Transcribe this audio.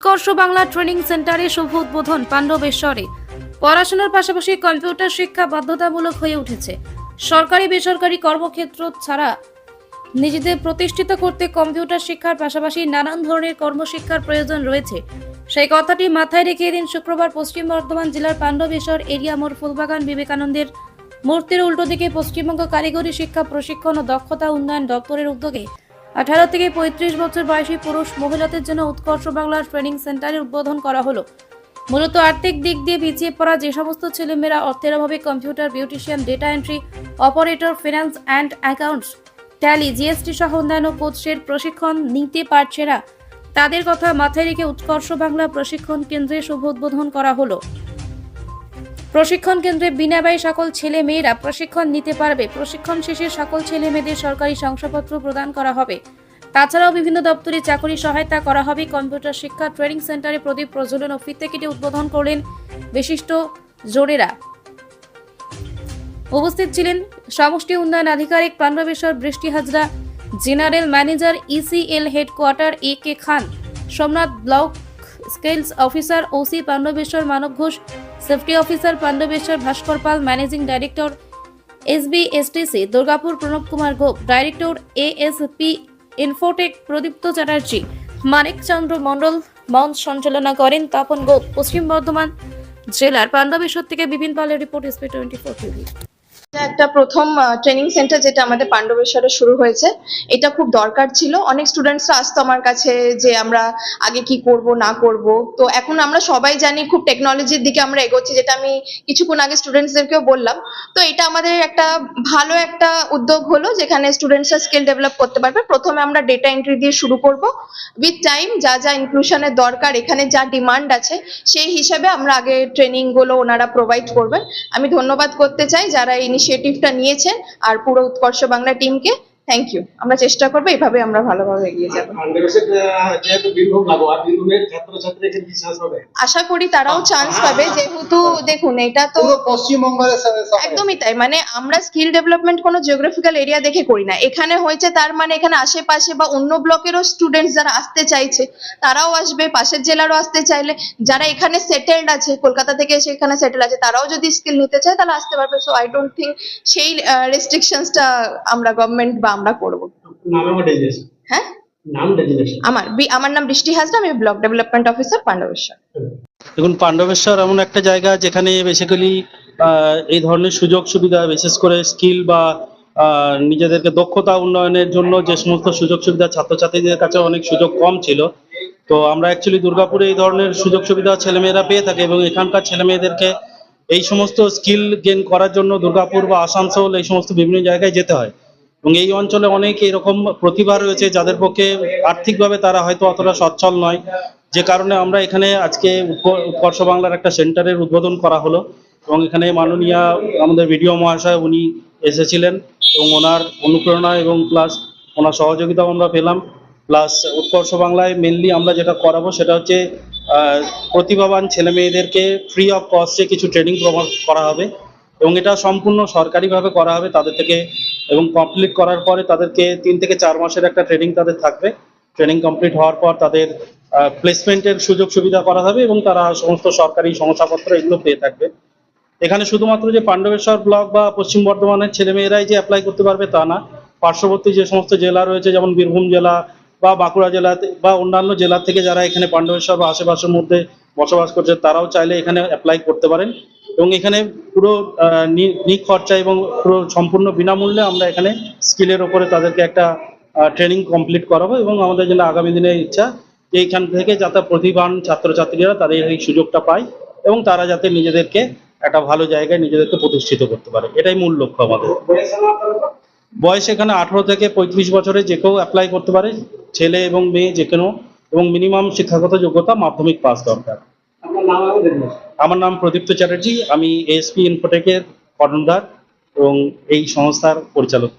উৎকর্ষ বাংলা ট্রেনিং সেন্টারে শুভ উদ্বোধন পাণ্ডবেশ্বরে। পড়াশোনার পাশাপাশি কম্পিউটার শিক্ষা বাধ্যতামূলক হয়ে উঠেছে। সরকারি বেসরকারি কর্মক্ষেত্র ছাড়া নিজেদের প্রতিষ্ঠিত করতে কম্পিউটার শিক্ষার পাশাপাশি নানান ধরনের কর্মশিক্ষার প্রয়োজন রয়েছে। সেই কথাটি মাথায় রেখে এদিন শুক্রবার পশ্চিম বর্ধমান জেলার পাণ্ডবেশ্বর এরিয়া মোড় ফুলবাগান বিবেকানন্দের মূর্তির উল্টো দিকে পশ্চিমবঙ্গ কারিগরি শিক্ষা প্রশিক্ষণ ও দক্ষতা উন্নয়ন দপ্তরের উদ্যোগে 18 থেকে 35 বছর বয়সী পুরুষ মহিলাদের জন্য উৎকর্ষ বাংলা ট্রেনিং সেন্টারের উদ্বোধন করা হলো। মূলত আর্থিক দিক দিয়ে পিছিয়ে পড়া যে সমস্ত ছেলেমেয়েরা অর্থের অভাবে computer, beautician, data entry operator, finance and accounts, tally, GST সহ অন্যান্য কোর্সের প্রশিক্ষণ নিতে পারছে না, তাদের কথা মাথায় রেখে উৎকর্ষ বাংলা প্রশিক্ষণ কেন্দ্রে শুভ উদ্বোধন করা হলো। প্রশিক্ষণ কেন্দ্রে বিনা ব্যয়ে সকল ছেলে মেয়েরা প্রশিক্ষণ নিতে পারবে। প্রশিক্ষণ শেষে সকল ছেলে মেয়েদের সরকারি শংসাপত্র প্রদান করা হবে। তাছাড়াও বিভিন্ন দপ্তরে চাকরি সহায়তা করা হবে। কম্পিউটার শিক্ষা ট্রেনিং সেন্টারে প্রদীপ প্রজ্বলন ও ফিতে কেটে উদ্বোধন করলেন বিশিষ্ট জনেরা। উপস্থিত ছিলেন সমষ্টি উন্নয়ন আধিকারিক Pandabeswar Brishti Hazra, general manager ECL headquarter A K Khan, Somnath block skills officer OC Pandabeswar Manab Ghosh, safety officer Pandabeswar Bhaskar Pal, managing director SBSTC Durgapur Pranab Kumar Gope, director ASP Infotech Pradipta Chatterjee, Manik Chandra Mondal মঞ্চ সঞ্চালনা করেন তপন গোপ। পশ্চিম বর্ধমান জেলার পাণ্ডবেশ্বর থেকে বিপিন পালের রিপোর্ট, এসপি 24 টিভি। একটা প্রথম ট্রেনিং সেন্টার যেটা আমাদের পাণ্ডবেশ্বরে শুরু হয়েছে, এটা খুব দরকার ছিল। অনেক স্টুডেন্টসরা আসতো আমার কাছে যে আমরা আগে কি করব না করব। তো এখন আমরা সবাই জানি খুব টেকনোলজির দিকে আমরা এগোচ্ছি, যেটা আমি কিছুক্ষণ আগে স্টুডেন্টসদেরকেও বললাম। তো এটা আমাদের একটা ভালো একটা উদ্যোগ হলো, যেখানে স্টুডেন্টসরা স্কিল ডেভেলপ করতে পারবে। প্রথমে আমরা ডেটা এন্ট্রি দিয়ে শুরু করব। উইথ টাইম যা যা ইনক্লুশনের দরকার, এখানে যা ডিমান্ড আছে সেই হিসাবে আমরা আগে ট্রেনিং গুলো ওনারা প্রোভাইড করবেন। আমি ধন্যবাদ করতে চাই যারা ইনিশিয়েটিভটা নিয়েছেন আর পুরো উৎকর্ষ বাংলা টিমকে। Thank you. আমরা চেষ্টা করবো এইভাবে আমরা ভালোভাবে এগিয়ে যাবো। আশা করি তারাও চান্স পাবে, যেহেতু দেখুন এটা তো পশ্চিমবঙ্গের একদমই তাই। মানে আমরা স্কিল ডেভেলপমেন্ট কোনো জিওগ্রাফিক্যাল এরিয়া দেখে করি না। এখানে হয়েছে তার মানে এখানে আশেপাশে বা অন্য ব্লকেরও স্টুডেন্টস যারা আসতে চাইছে তারাও আসবে, পাশের জেলারও আসতে চাইলে, যারা এখানে সেটেলড আছে কলকাতা থেকে এসে এখানে সেটেল আছে তারাও যদি স্কিল নিতে চায় তাহলে আসতে পারবে। সো আই ডোন্ট থিঙ্ক সেই রেস্ট্রিকশনসটা আমরা গভর্নমেন্ট বা আমরা করবো। হ্যাঁ, আমার নাম বৃষ্টি হাজরা, আমি ব্লক ডেভেলপমেন্ট অফিসার পাণ্ডবেশ্বর। দেখুন, পাণ্ডবেশ্বর এমন একটা জায়গা যেখানে বেসিক্যালি এই ধরনের সুযোগ সুবিধা, বিশেষ করে স্কিল বা নিজেদেরকে দক্ষতা উন্নয়নের জন্য যে সমস্ত সুযোগ সুবিধা ছাত্রছাত্রীদের কাছে অনেক সুযোগ কম ছিল। তো আমরা অ্যাকচুয়ালি দুর্গাপুরে এই ধরনের সুযোগ সুবিধা ছেলেমেয়েরা পেয়ে থাকে এবং এখানকার ছেলেমেয়েদেরকে এই সমস্ত স্কিল গেইন করার জন্য দুর্গাপুর বা আসানসোল এই সমস্ত বিভিন্ন জায়গায় যেতে হয়। এবং এই অঞ্চলে অনেক এরকম প্রতিভা রয়েছে যাদের পক্ষে আর্থিকভাবে তারা হয়তো অতটা সচ্ছল নয়, যে কারণে আমরা এখানে আজকে উৎকর্ষ বাংলার একটা সেন্টারের উদ্বোধন করা হলো। এবং এখানে মাননীয় আমাদের বিডিও মহাশয় উনি এসেছিলেন এবং ওনার অনুপ্রেরণা এবং প্লাস ওনার সহযোগিতাও আমরা পেলাম। প্লাস উৎকর্ষ বাংলায় মেনলি আমরা যেটা করাবো সেটা হচ্ছে প্রতিভাবান ছেলে মেয়েদেরকে ফ্রি অফ কস্টে কিছু ট্রেনিং করা হবে এবং এটা সম্পূর্ণ সরকারিভাবে করা হবে তাদের থেকে। এবং কমপ্লিট করার পরে তাদেরকে 3 থেকে 4 মাসের একটা ট্রেনিং তাদের থাকবে। ট্রেনিং কমপ্লিট হওয়ার পর তাদের প্লেসমেন্টের সুযোগ সুবিধা করা হবে এবং তারা সমস্ত সরকারি শংসাপত্র এগুলো পেয়ে থাকবে। এখানে শুধুমাত্র যে পাণ্ডবেশ্বর ব্লক বা পশ্চিম বর্ধমানের ছেলেমেয়েরাই যে অ্যাপ্লাই করতে পারবে তা না, পার্শ্ববর্তী যে সমস্ত জেলা রয়েছে যেমন বীরভূম জেলা বা বাঁকুড়া জেলা বা অন্যান্য জেলা থেকে যারা এখানে পাণ্ডবেশ্বর বা আশেপাশের মধ্যে বসবাস করছে তারাও চাইলে এখানে অ্যাপ্লাই করতে পারেন। এবং এখানে পুরো নিখরচা এবং পুরো সম্পূর্ণ বিনামূল্যে আমরা এখানে স্কিলের ওপরে তাদেরকে একটা ট্রেনিং কমপ্লিট করাবো এবং আমাদের জন্য আগামী দিনে ইচ্ছা যে এইখান থেকে যাতে প্রতিভাবান ছাত্রছাত্রীরা তাদের এই সুযোগটা পায় এবং তারা যাতে নিজেদেরকে একটা ভালো জায়গায় নিজেদেরকে প্রতিষ্ঠিত করতে পারে, এটাই মূল লক্ষ্য আমাদের। বয়স এখানে 18 থেকে 35 বছরে যে কেউ অ্যাপ্লাই করতে পারে, ছেলে এবং মেয়ে যে কোনো, এবং মিনিমাম শিক্ষাগত যোগ্যতা মাধ্যমিক পাস দরকার। আমার নাম প্রদীপ্ত চ্যাটার্জি, আমি এএসপি ইনফোটেকের কর্ণধার এবং এই সংস্থার পরিচালক।